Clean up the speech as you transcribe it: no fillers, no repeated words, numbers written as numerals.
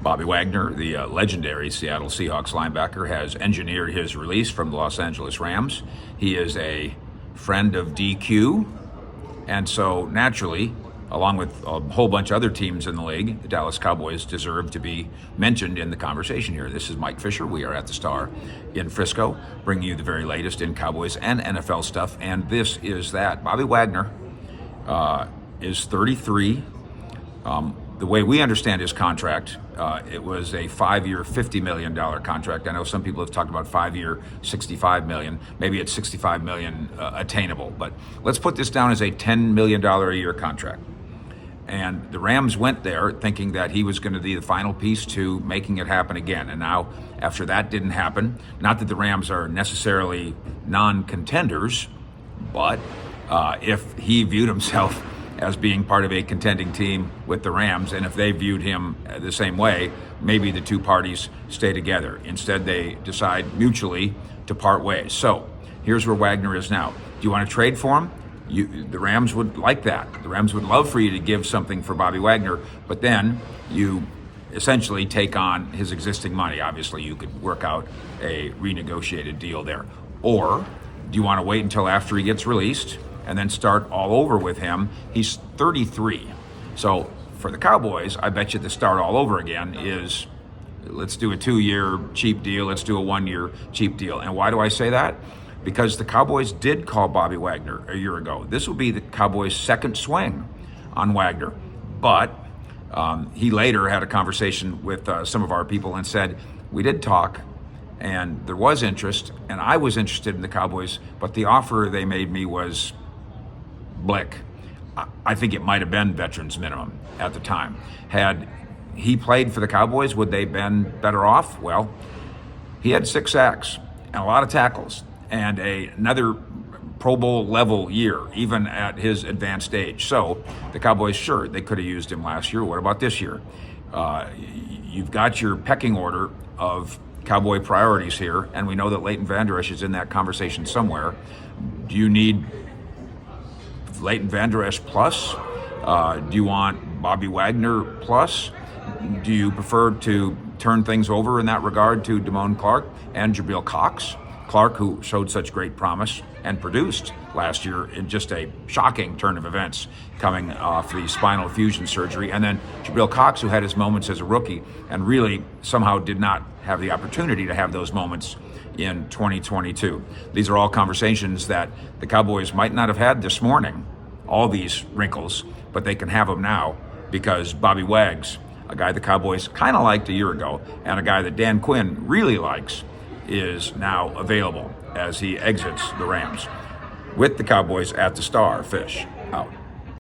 Bobby Wagner, the legendary Seattle Seahawks linebacker, has engineered his release from the Los Angeles Rams. He is a friend of DQ, and so naturally, along with a whole bunch of other teams in the league, the Dallas Cowboys deserve to be mentioned in the conversation here. This is Mike Fisher. We are at the Star in Frisco, bringing you the very latest in Cowboys and NFL stuff, and this is that. Bobby Wagner is 33. The way we understand his contract, it was a 5-year, $50 million contract. I know some people have talked about 5-year, $65 million. Maybe it's $65 million attainable, but let's put this down as a $10 million a year contract. And the Rams went there thinking that he was going to be the final piece to making it happen again. And now, after that didn't happen, not that the Rams are necessarily non-contenders, but if he viewed himself as being part of a contending team with the Rams, and if they viewed him the same way, maybe the two parties stay together. Instead, they decide mutually to part ways. So here's where Wagner is now. Do you want to trade for him? The Rams would like that. The Rams would love for you to give something for Bobby Wagner, but then you essentially take on his existing money. Obviously, you could work out a renegotiated deal there. Or do you want to wait until after he gets released and then start all over with him? He's 33. So for the Cowboys, I bet you the start all over again is, let's do a 2-year cheap deal, let's do a 1-year cheap deal. And why do I say that? Because the Cowboys did call Bobby Wagner a year ago. This will be the Cowboys' second swing on Wagner. But he later had a conversation with some of our people and said, we did talk, and there was interest, and I was interested in the Cowboys, but the offer they made me was blick. I think it might have been veterans minimum at the time. Had he played for the Cowboys, would they have been better off? Well, he had 6 sacks and a lot of tackles and another Pro Bowl level year, even at his advanced age. So the Cowboys, sure, they could have used him last year. What about this year? You've got your pecking order of Cowboy priorities here, and we know that Leighton Vander Esch is in that conversation somewhere. Do you need Leighton Vander Esch plus? Do you want Bobby Wagner plus? Do you prefer to turn things over in that regard to Damone Clark and Jabril Cox? Clark, who showed such great promise and produced last year in just a shocking turn of events coming off the spinal fusion surgery. And then Jabril Cox, who had his moments as a rookie and really somehow did not have the opportunity to have those moments in 2022. These are all conversations that the Cowboys might not have had this morning, all these wrinkles, but they can have them now because Bobby Wags, a guy the Cowboys kind of liked a year ago, and a guy that Dan Quinn really likes, is now available as he exits the Rams. With the Cowboys at the Star, Fish out.